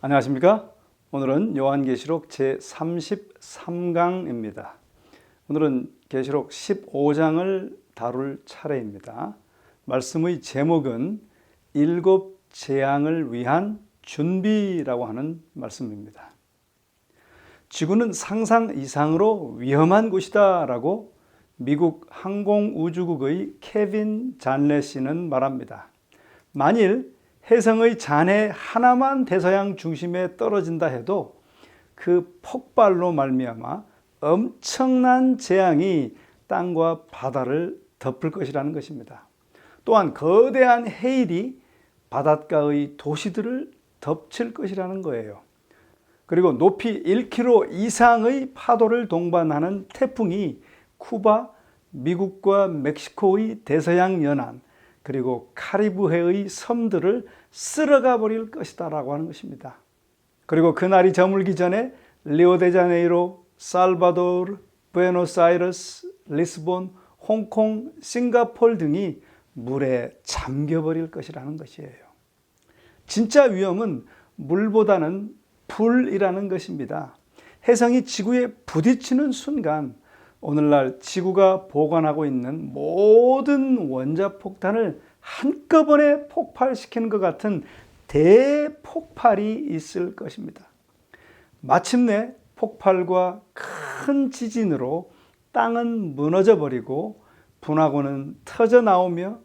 안녕하십니까? 오늘은 요한계시록 제33강입니다. 오늘은 계시록 15장을 다룰 차례입니다. 말씀의 제목은 일곱 재앙을 위한 준비라고 하는 말씀입니다. 지구는 상상 이상으로 위험한 곳이다 라고 미국 항공우주국의 케빈 잔레 씨는 말합니다. 만일 혜성의 잔해 하나만 대서양 중심에 떨어진다 해도 그 폭발로 말미암아 엄청난 재앙이 땅과 바다를 덮을 것이라는 것입니다. 또한 거대한 해일이 바닷가의 도시들을 덮칠 것이라는 거예요. 그리고 높이 1km 이상의 파도를 동반하는 태풍이 쿠바, 미국과 멕시코의 대서양 연안, 그리고 카리브해의 섬들을 쓸어가 버릴 것이다 라고 하는 것입니다. 그리고 그날이 저물기 전에 리오데자네이로, 살바도르, 부에노스아이레스, 리스본, 홍콩, 싱가포르 등이 물에 잠겨버릴 것이라는 것이에요. 진짜 위험은 물보다는 불이라는 것입니다. 혜성이 지구에 부딪히는 순간 오늘날 지구가 보관하고 있는 모든 원자폭탄을 한꺼번에 폭발시키는 것 같은 대폭발이 있을 것입니다. 마침내 폭발과 큰 지진으로 땅은 무너져 버리고 분화구는 터져 나오며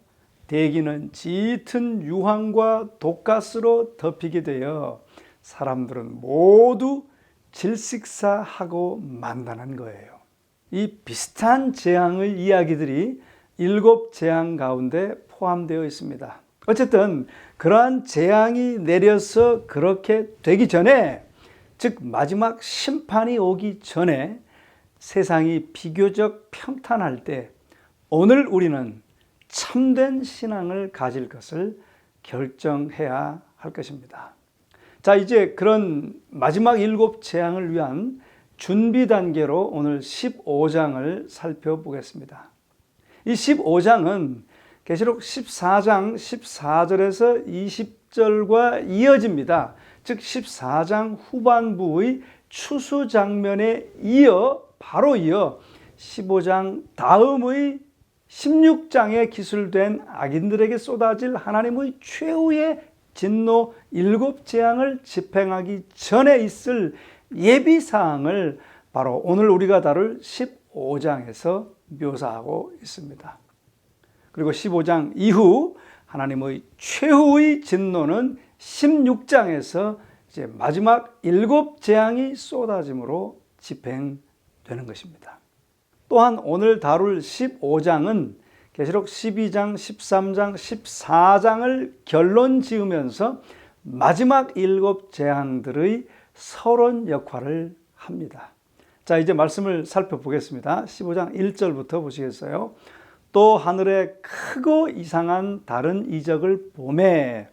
대기는 짙은 유황과 독가스로 덮이게 되어 사람들은 모두 질식사하고 만다는 거예요. 이 비슷한 재앙의 이야기들이 7 재앙 가운데 포함되어 있습니다. 어쨌든 그러한 재앙이 내려서 그렇게 되기 전에, 즉 마지막 심판이 오기 전에 세상이 비교적 평탄할 때 오늘 우리는 참된 신앙을 가질 것을 결정해야 할 것입니다. 자, 이제 그런 마지막 7 재앙을 위한 준비 단계로 오늘 15장을 살펴보겠습니다. 이 15장은 계시록 14장 14절에서 20절과 이어집니다. 즉 14장 후반부의 추수 장면에 바로 이어 15장 다음의 16장에 기술된 악인들에게 쏟아질 하나님의 최후의 진노 7 재앙을 집행하기 전에 있을 예비사항을 바로 오늘 우리가 다룰 15장에서 묘사하고 있습니다. 그리고 15장 이후 하나님의 최후의 진노는 16장에서 이제 마지막 7 재앙이 쏟아짐으로 집행되는 것입니다. 또한 오늘 다룰 15장은 계시록 12장, 13장, 14장을 결론 지으면서 마지막 7 재앙들의 서론 역할을 합니다. 자, 이제 말씀을 살펴보겠습니다. 15장 1절부터 보시겠어요? 또 하늘에 크고 이상한 다른 이적을 보매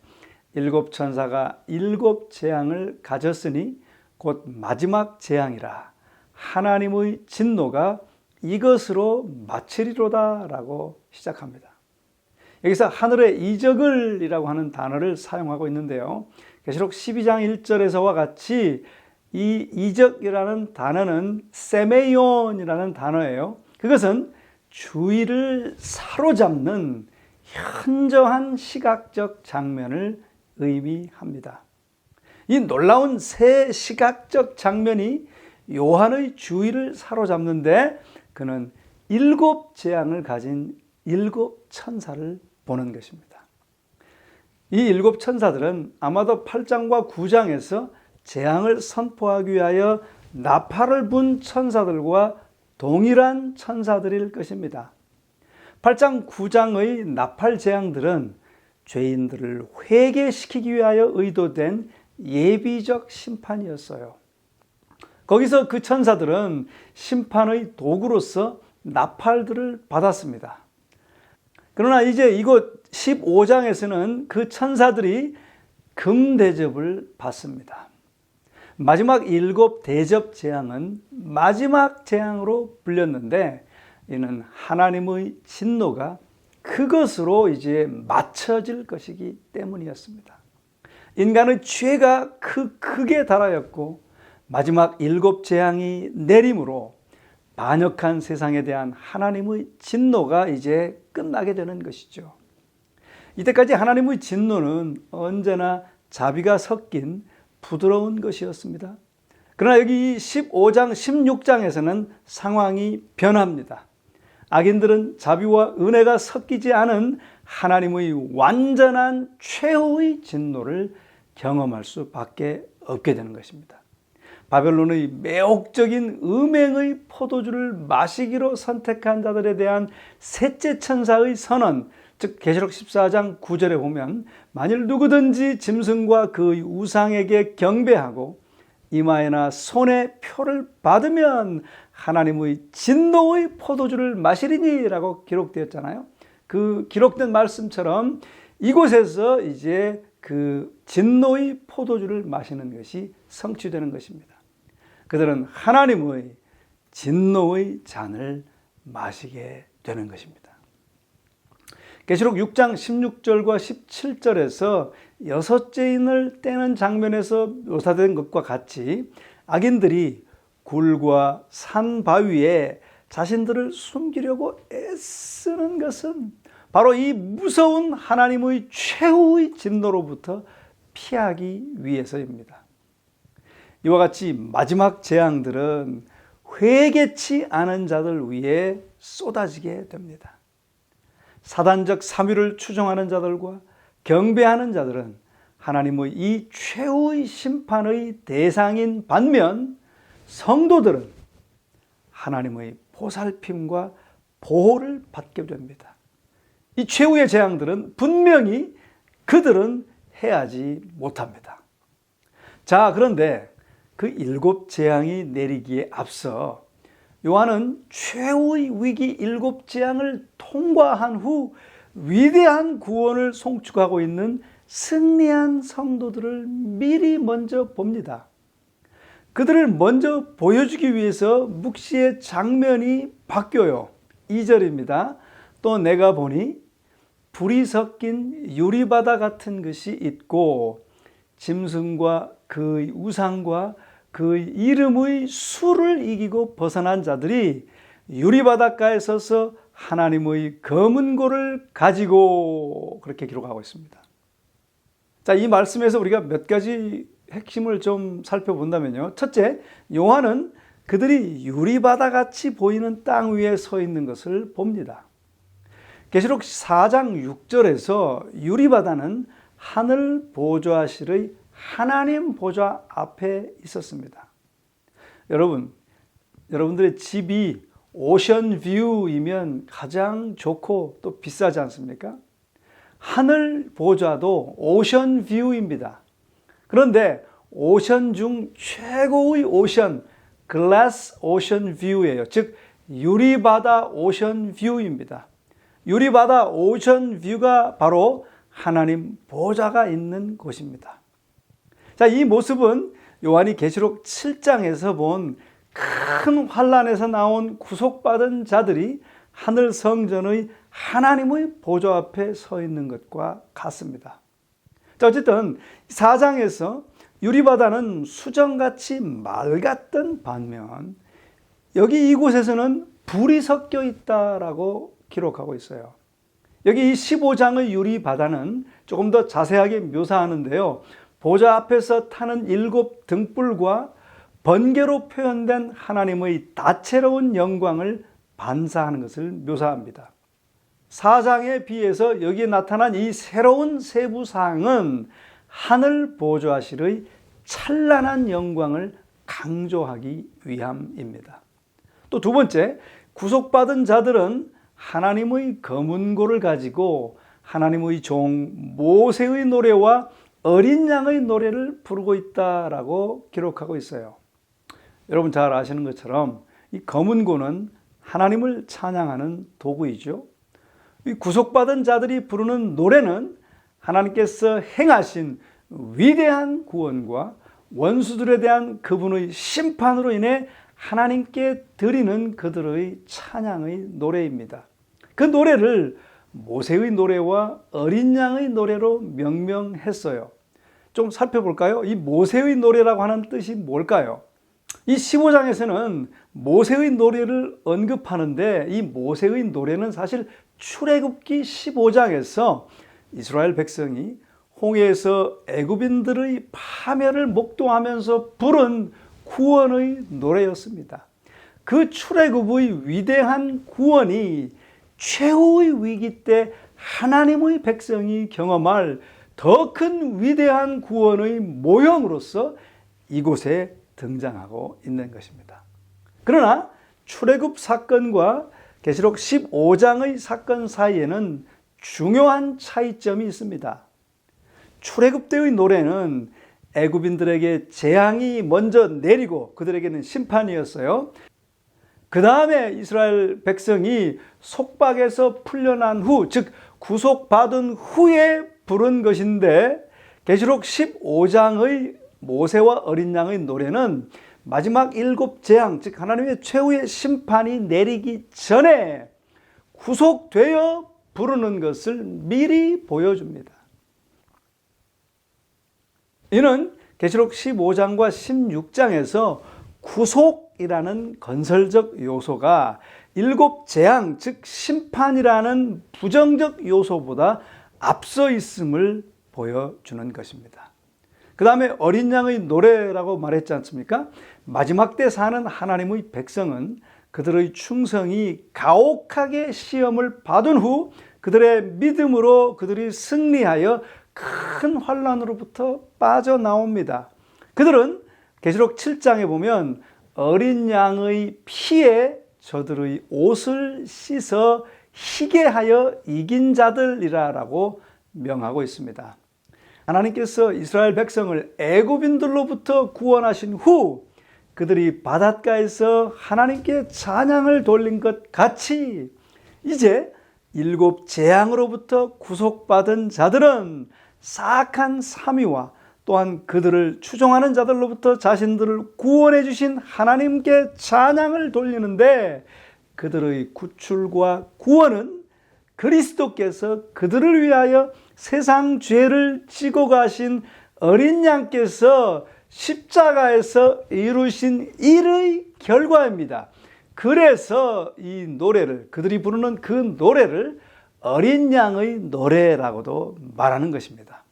7 천사가 7 재앙을 가졌으니 곧 마지막 재앙이라 하나님의 진노가 이것으로 마치리로다 라고 시작합니다. 여기서 하늘의 이적을 이라고 하는 단어를 사용하고 있는데요. 계시록 12장 1절에서와 같이 이 이적이라는 단어는 세메이온이라는 단어예요. 그것은 주의를 사로잡는 현저한 시각적 장면을 의미합니다. 이 놀라운 새 시각적 장면이 요한의 주의를 사로잡는데 그는 7 재앙을 가진 7 천사를 보는 것입니다. 이 7 천사들은 아마도 8장과 9장에서 재앙을 선포하기 위하여 나팔을 분 천사들과 동일한 천사들일 것입니다. 8장, 9장의 나팔 재앙들은 죄인들을 회개시키기 위하여 의도된 예비적 심판이었어요. 거기서 그 천사들은 심판의 도구로서 나팔들을 받았습니다. 그러나 이제 이곳 15장에서는 그 천사들이 금대접을 받습니다. 마지막 7 대접 재앙은 마지막 재앙으로 불렸는데 이는 하나님의 진노가 그것으로 이제 맞춰질 것이기 때문이었습니다. 인간의 죄가 크게 달하였고 마지막 7 재앙이 내림으로 반역한 세상에 대한 하나님의 진노가 이제 끝나게 되는 것이죠. 이때까지 하나님의 진노는 언제나 자비가 섞인 부드러운 것이었습니다. 그러나 여기 15장, 16장에서는 상황이 변합니다. 악인들은 자비와 은혜가 섞이지 않은 하나님의 완전한 최후의 진노를 경험할 수밖에 없게 되는 것입니다. 바벨론의 매혹적인 음행의 포도주를 마시기로 선택한 자들에 대한 셋째 천사의 선언, 즉 계시록 14장 9절에 보면 만일 누구든지 짐승과 그 우상에게 경배하고 이마에나 손에 표를 받으면 하나님의 진노의 포도주를 마시리니 라고 기록되었잖아요. 그 기록된 말씀처럼 이곳에서 이제 그 진노의 포도주를 마시는 것이 성취되는 것입니다. 그들은 하나님의 진노의 잔을 마시게 되는 것입니다. 계시록 6장 16절과 17절에서 6째 인을 떼는 장면에서 묘사된 것과 같이 악인들이 굴과 산 바위에 자신들을 숨기려고 애쓰는 것은 바로 이 무서운 하나님의 최후의 진노로부터 피하기 위해서입니다. 이와 같이 마지막 재앙들은 회개치 않은 자들 위에 쏟아지게 됩니다. 사단적 삼위를 추종하는 자들과 경배하는 자들은 하나님의 이 최후의 심판의 대상인 반면 성도들은 하나님의 보살핌과 보호를 받게 됩니다. 이 최후의 재앙들은 분명히 그들은 해하지 못합니다. 자, 그런데 그 7 재앙이 내리기에 앞서 요한은 최후의 위기 7 재앙을 통과한 후 위대한 구원을 송축하고 있는 승리한 성도들을 미리 먼저 봅니다. 그들을 먼저 보여주기 위해서 묵시의 장면이 바뀌어요. 2절입니다. 또 내가 보니 불이 섞인 유리바다 같은 것이 있고 짐승과 그의 우상과 그의 이름의 수를 이기고 벗어난 자들이 유리바닷가에 서서 하나님의 검은 고를 가지고 그렇게 기록하고 있습니다. 자, 이 말씀에서 우리가 몇 가지 핵심을 좀 살펴본다면요. 첫째, 요한은 그들이 유리바다같이 보이는 땅 위에 서 있는 것을 봅니다. 계시록 4장 6절에서 유리바다는 하늘 보좌실의 하나님 보좌 앞에 있었습니다. 여러분들의 집이 오션 뷰이면 가장 좋고 또 비싸지 않습니까? 하늘 보좌도 오션 뷰입니다. 그런데 오션 중 최고의 오션, 글라스 오션 뷰예요. 즉 유리바다 오션 뷰입니다. 유리바다 오션 뷰가 바로 하나님 보좌가 있는 곳입니다. 자, 이 모습은 요한이 계시록 7장에서 본 큰 환란에서 나온 구속받은 자들이 하늘 성전의 하나님의 보좌 앞에 서 있는 것과 같습니다. 자, 어쨌든 4장에서 유리바다는 수정같이 맑았던 반면 여기 이곳에서는 불이 섞여 있다라고 기록하고 있어요. 여기 이 15장의 유리바다는 조금 더 자세하게 묘사하는데요. 보좌 앞에서 타는 7 등불과 번개로 표현된 하나님의 다채로운 영광을 반사하는 것을 묘사합니다. 4장에 비해서 여기에 나타난 이 새로운 세부사항은 하늘 보좌실의 찬란한 영광을 강조하기 위함입니다. 또 두 번째, 구속받은 자들은 하나님의 검은 고를 가지고 하나님의 종 모세의 노래와 어린 양의 노래를 부르고 있다라고 기록하고 있어요. 여러분 잘 아시는 것처럼 이 검은 고는 하나님을 찬양하는 도구이죠. 이 구속받은 자들이 부르는 노래는 하나님께서 행하신 위대한 구원과 원수들에 대한 그분의 심판으로 인해 하나님께 드리는 그들의 찬양의 노래입니다. 그 노래를 모세의 노래와 어린 양의 노래로 명명했어요. 좀 살펴볼까요? 이 모세의 노래라고 하는 뜻이 뭘까요? 이 15장에서는 모세의 노래를 언급하는데 이 모세의 노래는 사실 출애굽기 15장에서 이스라엘 백성이 홍해에서 애굽인들의 파멸을 목도하면서 부른 구원의 노래였습니다. 그 출애굽의 위대한 구원이 최후의 위기 때 하나님의 백성이 경험할 더 큰 위대한 구원의 모형으로서 이곳에 등장하고 있는 것입니다. 그러나 출애굽 사건과 계시록 15장의 사건 사이에는 중요한 차이점이 있습니다. 출애굽 때의 노래는 애굽인들에게 재앙이 먼저 내리고 그들에게는 심판이었어요. 그 다음에 이스라엘 백성이 속박에서 풀려난 후, 즉 구속받은 후에 부른 것인데 계시록 15장의 모세와 어린 양의 노래는 마지막 7 재앙, 즉 하나님의 최후의 심판이 내리기 전에 구속되어 부르는 것을 미리 보여줍니다. 이는 계시록 15장과 16장에서 구속이라는 건설적 요소가 7 재앙, 즉 심판이라는 부정적 요소보다 앞서 있음을 보여주는 것입니다. 그 다음에 어린 양의 노래라고 말했지 않습니까? 마지막 때 사는 하나님의 백성은 그들의 충성이 가혹하게 시험을 받은 후 그들의 믿음으로 그들이 승리하여 큰 환난으로부터 빠져나옵니다. 그들은 계시록 7장에 보면 어린 양의 피에 저들의 옷을 씻어 희게 하여 이긴 자들이라고 명하고 있습니다. 하나님께서 이스라엘 백성을 애굽인들로부터 구원하신 후 그들이 바닷가에서 하나님께 찬양을 돌린 것 같이 이제 7 재앙으로부터 구속받은 자들은 사악한 삼위와 또한 그들을 추종하는 자들로부터 자신들을 구원해 주신 하나님께 찬양을 돌리는데 그들의 구출과 구원은 그리스도께서 그들을 위하여 세상 죄를 지고 가신 어린 양께서 십자가에서 이루신 일의 결과입니다. 그래서 이 노래를, 그들이 부르는 그 노래를 어린 양의 노래라고도 말하는 것입니다.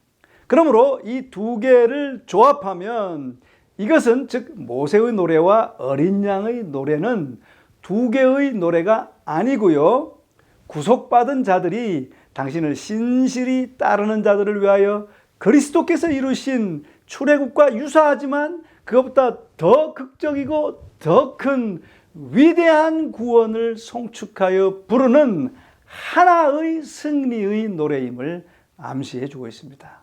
그러므로 이 두 개를 조합하면 이것은 즉 모세의 노래와 어린 양의 노래는 두 개의 노래가 아니고요. 구속받은 자들이 당신을 신실히 따르는 자들을 위하여 그리스도께서 이루신 출애굽과 유사하지만 그것보다 더 극적이고 더 큰 위대한 구원을 송축하여 부르는 하나의 승리의 노래임을 암시해 주고 있습니다.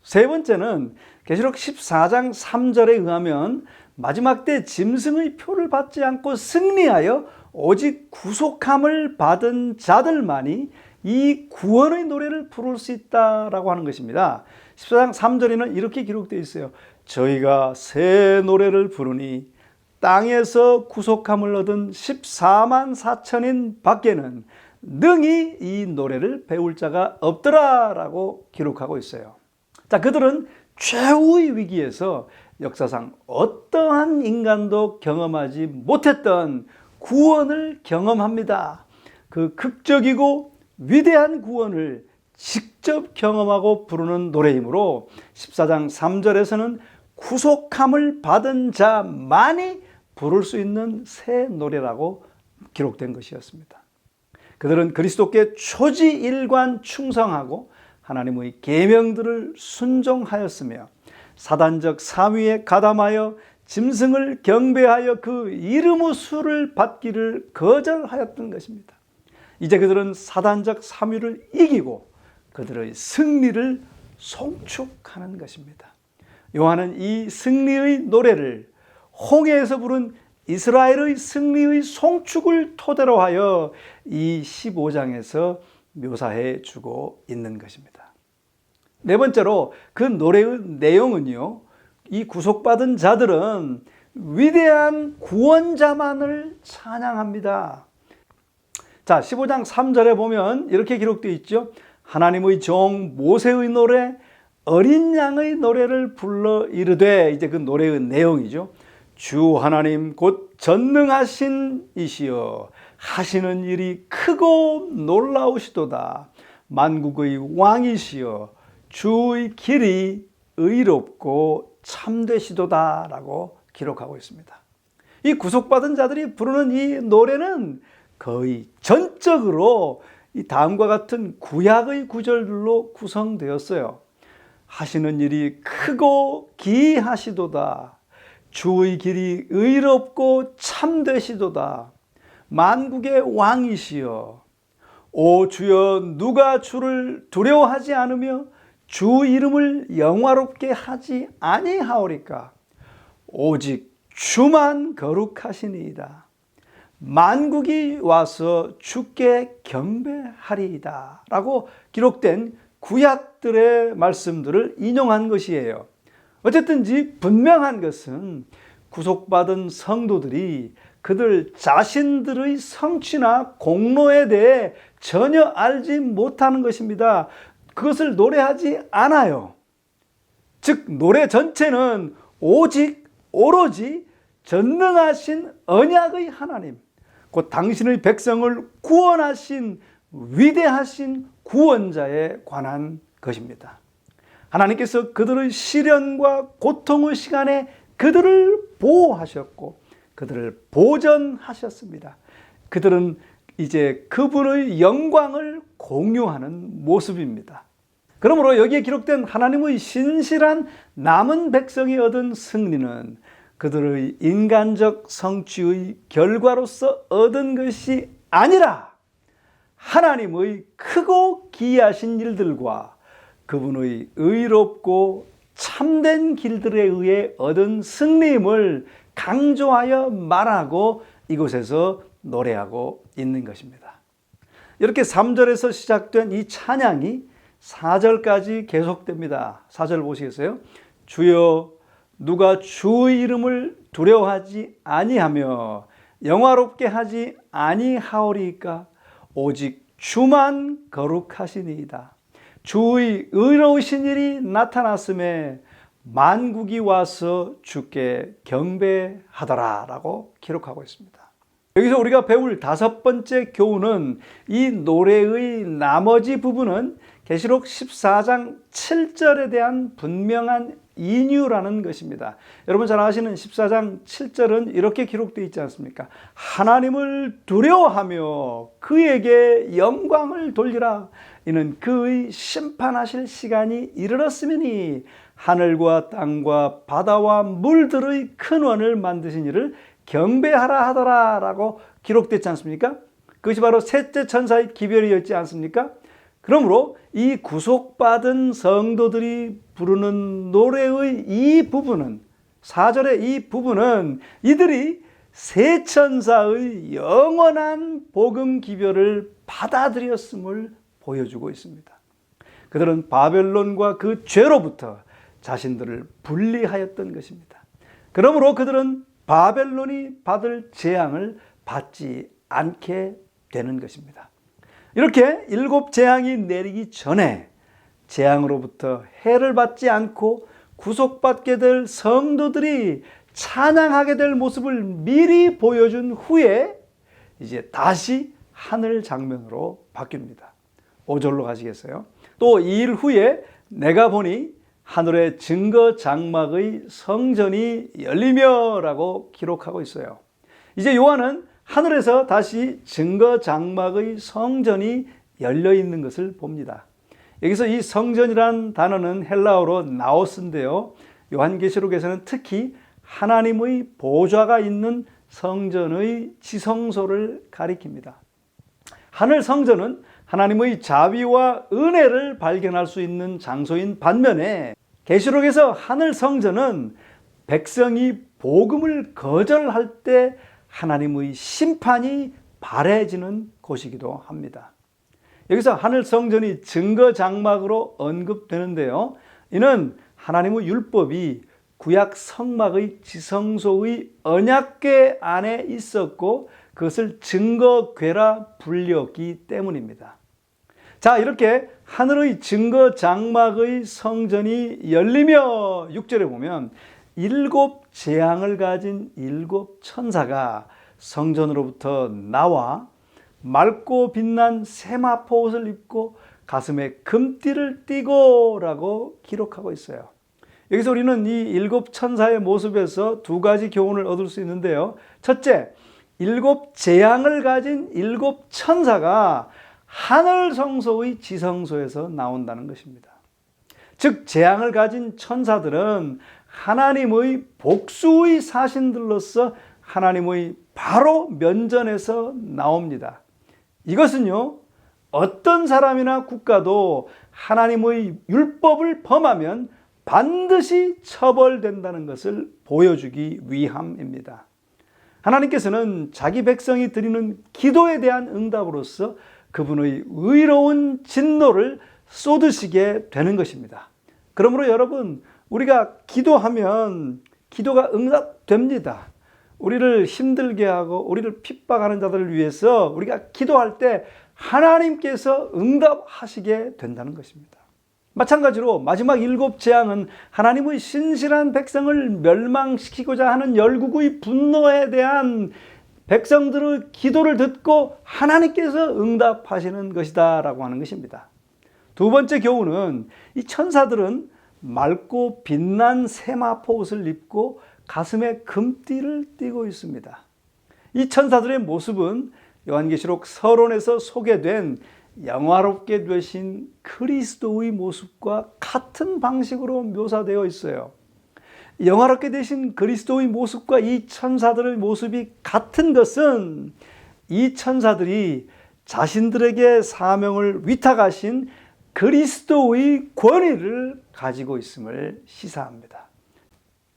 세 번째는 계시록 14장 3절에 의하면 마지막 때 짐승의 표를 받지 않고 승리하여 오직 구속함을 받은 자들만이 이 구원의 노래를 부를 수 있다라고 하는 것입니다. 14장 3절에는 이렇게 기록되어 있어요. 저희가 새 노래를 부르니 땅에서 구속함을 얻은 14만 4천인 밖에는 능히 이 노래를 배울 자가 없더라라고 기록하고 있어요. 자, 그들은 최후의 위기에서 역사상 어떠한 인간도 경험하지 못했던 구원을 경험합니다. 그 극적이고 위대한 구원을 직접 경험하고 부르는 노래이므로 14장 3절에서는 구속함을 받은 자만이 부를 수 있는 새 노래라고 기록된 것이었습니다. 그들은 그리스도께 초지일관 충성하고 하나님의 계명들을 순종하였으며 사단적 삼위에 가담하여 짐승을 경배하여 그 이름의 수를 받기를 거절하였던 것입니다. 이제 그들은 사단적 삼위를 이기고 그들의 승리를 송축하는 것입니다. 요한은 이 승리의 노래를 홍해에서 부른 이스라엘의 승리의 송축을 토대로 하여 이 15장에서 묘사해 주고 있는 것입니다. 네 번째로 그 노래의 내용은요, 이 구속받은 자들은 위대한 구원자만을 찬양합니다. 자, 15장 3절에 보면 이렇게 기록되어 있죠. 하나님의 종 모세의 노래, 어린 양의 노래를 불러 이르되, 이제 그 노래의 내용이죠. 주 하나님 곧 전능하신 이시여 하시는 일이 크고 놀라우시도다. 만국의 왕이시여 주의 길이 의롭고 참되시도다 라고 기록하고 있습니다. 이 구속받은 자들이 부르는 이 노래는 거의 전적으로 이 다음과 같은 구약의 구절들로 구성되었어요. 하시는 일이 크고 기하시도다. 주의 길이 의롭고 참되시도다. 만국의 왕이시여 오 주여 누가 주를 두려워하지 않으며 주 이름을 영화롭게 하지 아니하오리까. 오직 주만 거룩하시니이다. 만국이 와서 주께 경배하리이다 라고 기록된 구약들의 말씀들을 인용한 것이에요. 어쨌든지 분명한 것은 구속받은 성도들이 그들 자신들의 성취나 공로에 대해 전혀 알지 못하는 것입니다. 그것을 노래하지 않아요. 즉 노래 전체는 오로지 전능하신 언약의 하나님, 곧 당신의 백성을 구원하신 위대하신 구원자에 관한 것입니다. 하나님께서 그들의 시련과 고통의 시간에 그들을 보호하셨고 그들을 보전하셨습니다. 그들은 이제 그분의 영광을 공유하는 모습입니다. 그러므로 여기에 기록된 하나님의 신실한 남은 백성이 얻은 승리는 그들의 인간적 성취의 결과로서 얻은 것이 아니라 하나님의 크고 기이하신 일들과 그분의 의롭고 참된 길들에 의해 얻은 승리임을 강조하여 말하고 이곳에서 노래하고 있는 것입니다. 이렇게 3절에서 시작된 이 찬양이 4절까지 계속됩니다. 4절 보시겠어요? 주여 누가 주의 이름을 두려워하지 아니하며 영화롭게 하지 아니하오리까. 오직 주만 거룩하시니이다. 주의 의로우신 일이 나타났음에 만국이 와서 주께 경배하더라 라고 기록하고 있습니다. 여기서 우리가 배울 5번째 교훈은 이 노래의 나머지 부분은 계시록 14장 7절에 대한 분명한 인유라는 것입니다. 여러분 잘 아시는 14장 7절은 이렇게 기록되어 있지 않습니까? 하나님을 두려워하며 그에게 영광을 돌리라. 이는 그의 심판하실 시간이 이르렀으니 하늘과 땅과 바다와 물들의 근원을 만드신 이를 경배하라 하더라 라고 기록됐지 않습니까? 그것이 바로 셋째 천사의 기별이었지 않습니까? 그러므로 이 구속받은 성도들이 부르는 노래의 이 부분은 4절의 이 부분은 이들이 세 천사의 영원한 복음 기별을 받아들였음을 보여주고 있습니다. 그들은 바벨론과 그 죄로부터 자신들을 분리하였던 것입니다. 그러므로 그들은 바벨론이 받을 재앙을 받지 않게 되는 것입니다. 이렇게 7 재앙이 내리기 전에 재앙으로부터 해를 받지 않고 구속받게 될 성도들이 찬양하게 될 모습을 미리 보여준 후에 이제 다시 하늘 장면으로 바뀝니다. 5절로 가시겠어요? 또 2일 후에 내가 보니 하늘의 증거 장막의 성전이 열리며 라고 기록하고 있어요. 이제 요한은 하늘에서 다시 증거 장막의 성전이 열려 있는 것을 봅니다. 여기서 이 성전이란 단어는 헬라어로 나오스인데요. 요한계시록에서는 특히 하나님의 보좌가 있는 성전의 지성소를 가리킵니다. 하늘 성전은 하나님의 자비와 은혜를 발견할 수 있는 장소인 반면에 계시록에서 하늘 성전은 백성이 복음을 거절할 때 하나님의 심판이 발해지는 곳이기도 합니다. 여기서 하늘 성전이 증거 장막으로 언급되는데요. 이는 하나님의 율법이 구약 성막의 지성소의 언약궤 안에 있었고 그것을 증거궤라 불렸기 때문입니다. 자, 이렇게 하늘의 증거 장막의 성전이 열리며 6절에 보면 7 재앙을 가진 7 천사가 성전으로부터 나와 맑고 빛난 세마포 옷을 입고 가슴에 금띠를 띠고 라고 기록하고 있어요. 여기서 우리는 이 7 천사의 모습에서 2가지 교훈을 얻을 수 있는데요. 첫째, 7 재앙을 가진 7 천사가 하늘 성소의 지성소에서 나온다는 것입니다. 즉 재앙을 가진 천사들은 하나님의 복수의 사신들로서 하나님의 바로 면전에서 나옵니다. 이것은요, 어떤 사람이나 국가도 하나님의 율법을 범하면 반드시 처벌된다는 것을 보여주기 위함입니다. 하나님께서는 자기 백성이 드리는 기도에 대한 응답으로서 그분의 의로운 진노를 쏟으시게 되는 것입니다. 그러므로 여러분, 우리가 기도하면 기도가 응답됩니다. 우리를 힘들게 하고 우리를 핍박하는 자들을 위해서 우리가 기도할 때 하나님께서 응답하시게 된다는 것입니다. 마찬가지로 마지막 7 재앙은 하나님의 신실한 백성을 멸망시키고자 하는 열국의 분노에 대한 백성들의 기도를 듣고 하나님께서 응답하시는 것이다 라고 하는 것입니다. 2번째 교훈은 이 천사들은 맑고 빛난 세마포 옷을 입고 가슴에 금띠를 띠고 있습니다. 이 천사들의 모습은 요한계시록 서론에서 소개된 영화롭게 되신 그리스도의 모습과 같은 방식으로 묘사되어 있어요. 영화롭게 되신 그리스도의 모습과 이 천사들의 모습이 같은 것은 이 천사들이 자신들에게 사명을 위탁하신 그리스도의 권위를 가지고 있음을 시사합니다.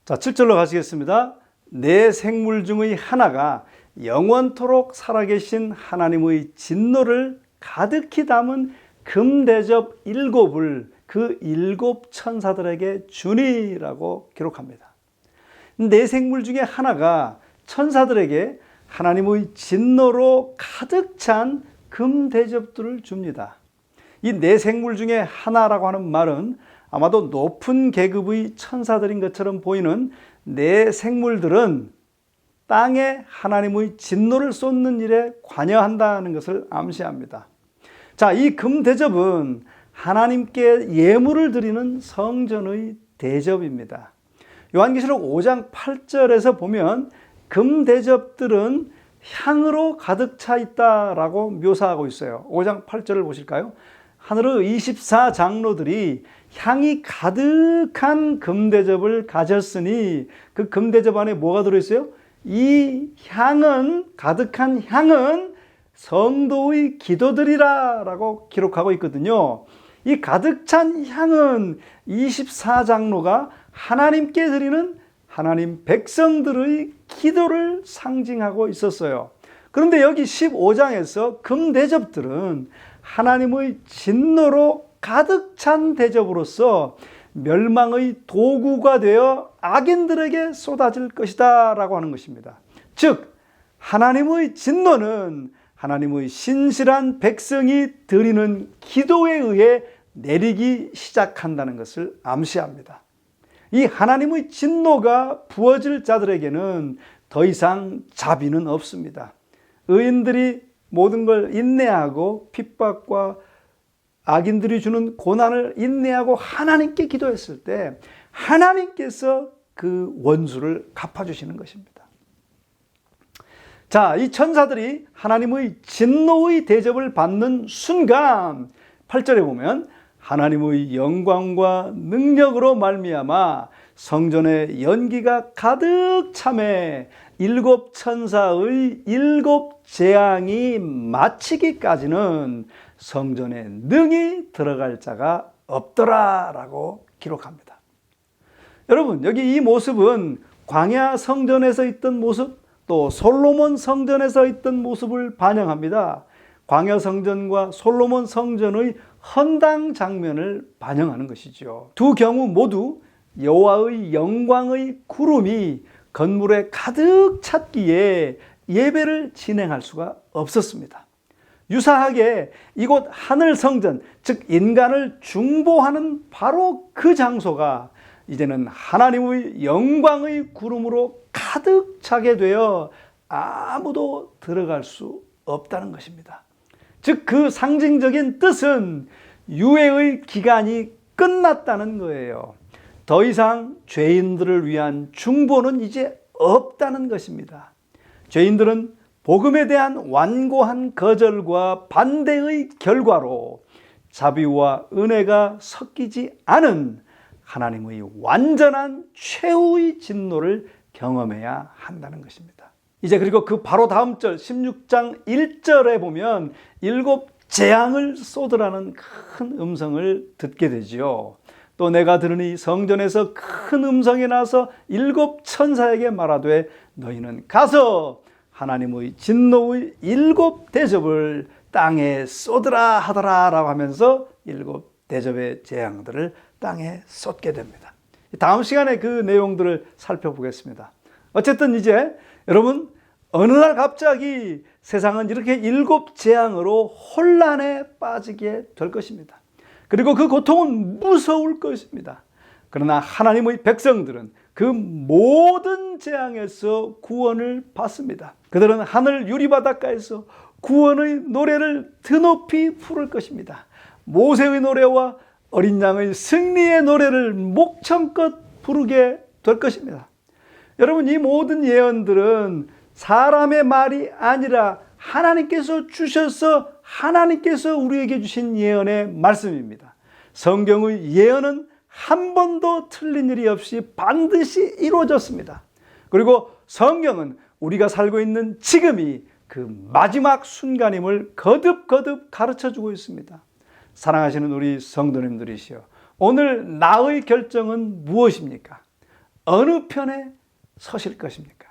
자, 7절로 가시겠습니다. 네 생물 중의 하나가 영원토록 살아계신 하나님의 진노를 가득히 담은 금대접 7을 그 7 천사들에게 주니라고 기록합니다. 네 생물 중에 하나가 천사들에게 하나님의 진노로 가득 찬 금대접들을 줍니다. 이 네 생물 중에 하나라고 하는 말은 아마도 높은 계급의 천사들인 것처럼 보이는 네 생물들은 땅에 하나님의 진노를 쏟는 일에 관여한다는 것을 암시합니다. 자, 이 금대접은 하나님께 예물을 드리는 성전의 대접입니다. 요한계시록 5장 8절에서 보면 금대접들은 향으로 가득 차 있다라고 묘사하고 있어요. 5장 8절을 보실까요? 하늘의 24장로들이 향이 가득한 금대접을 가졌으니 그 금대접 안에 뭐가 들어있어요? 이 향은, 가득한 향은 성도의 기도들이라 라고 기록하고 있거든요. 이 가득 찬 향은 24장로가 하나님께 드리는 하나님 백성들의 기도를 상징하고 있었어요. 그런데 여기 15장에서 금대접들은 하나님의 진노로 가득 찬 대접으로서 멸망의 도구가 되어 악인들에게 쏟아질 것이다 라고 하는 것입니다. 즉 하나님의 진노는 하나님의 신실한 백성이 드리는 기도에 의해 내리기 시작한다는 것을 암시합니다. 이 하나님의 진노가 부어질 자들에게는 더 이상 자비는 없습니다. 의인들이 모든 걸 인내하고 핍박과 악인들이 주는 고난을 인내하고 하나님께 기도했을 때 하나님께서 그 원수를 갚아주시는 것입니다. 자, 이 천사들이 하나님의 진노의 대접을 받는 순간 8절에 보면 하나님의 영광과 능력으로 말미암아 성전에 연기가 가득 차매 7 천사의 7 재앙이 마치기까지는 성전에 능히 들어갈 자가 없더라 라고 기록합니다. 여러분, 여기 이 모습은 광야 성전에서 있던 모습, 또 솔로몬 성전에서 있던 모습을 반영합니다. 광야 성전과 솔로몬 성전의 헌당 장면을 반영하는 것이죠. 두 경우 모두 여호와의 영광의 구름이 건물에 가득 찼기에 예배를 진행할 수가 없었습니다. 유사하게 이곳 하늘 성전, 즉 인간을 중보하는 바로 그 장소가 이제는 하나님의 영광의 구름으로 가득 차게 되어 아무도 들어갈 수 없다는 것입니다. 즉 그 상징적인 뜻은 유예의 기간이 끝났다는 거예요. 더 이상 죄인들을 위한 중보는 이제 없다는 것입니다. 죄인들은 복음에 대한 완고한 거절과 반대의 결과로 자비와 은혜가 섞이지 않은 하나님의 완전한 최후의 진노를 경험해야 한다는 것입니다. 이제 그리고 그 바로 다음 절 16장 1절에 보면 7 재앙을 쏟으라는 큰 음성을 듣게 되지요. 또 내가 들으니 성전에서 큰 음성이 나서 7 천사에게 말하되 너희는 가서 하나님의 진노의 7 대접을 땅에 쏟으라 하더라 라고 하면서 7 대접의 재앙들을 땅에 쏟게 됩니다. 다음 시간에 그 내용들을 살펴보겠습니다. 어쨌든 이제 여러분 어느 날 갑자기 세상은 이렇게 7 재앙으로 혼란에 빠지게 될 것입니다. 그리고 그 고통은 무서울 것입니다. 그러나 하나님의 백성들은 그 모든 재앙에서 구원을 받습니다. 그들은 하늘 유리바닷가에서 구원의 노래를 드높이 부를 것입니다. 모세의 노래와 어린 양의 승리의 노래를 목청껏 부르게 될 것입니다. 여러분, 이 모든 예언들은 사람의 말이 아니라 하나님께서 주셔서 하나님께서 우리에게 주신 예언의 말씀입니다. 성경의 예언은 한 번도 틀린 일이 없이 반드시 이루어졌습니다. 그리고 성경은 우리가 살고 있는 지금이 그 마지막 순간임을 거듭거듭 가르쳐주고 있습니다. 사랑하시는 우리 성도님들이시여, 오늘 나의 결정은 무엇입니까? 어느 편에 서실 것입니까?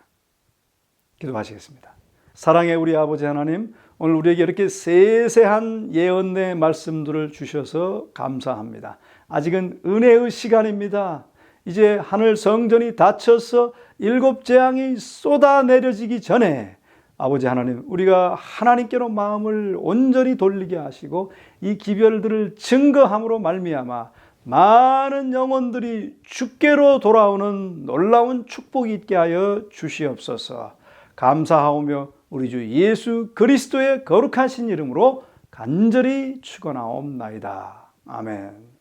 기도하시겠습니다. 사랑의 우리 아버지 하나님, 오늘 우리에게 이렇게 세세한 예언의 말씀들을 주셔서 감사합니다. 아직은 은혜의 시간입니다. 이제 하늘 성전이 닫혀서 7 재앙이 쏟아내려지기 전에 아버지 하나님, 우리가 하나님께로 마음을 온전히 돌리게 하시고 이 기별들을 증거함으로 말미암아 많은 영혼들이 주께로 돌아오는 놀라운 축복이 있게 하여 주시옵소서. 감사하오며 우리 주 예수 그리스도의 거룩하신 이름으로 간절히 축원하옵나이다. 아멘.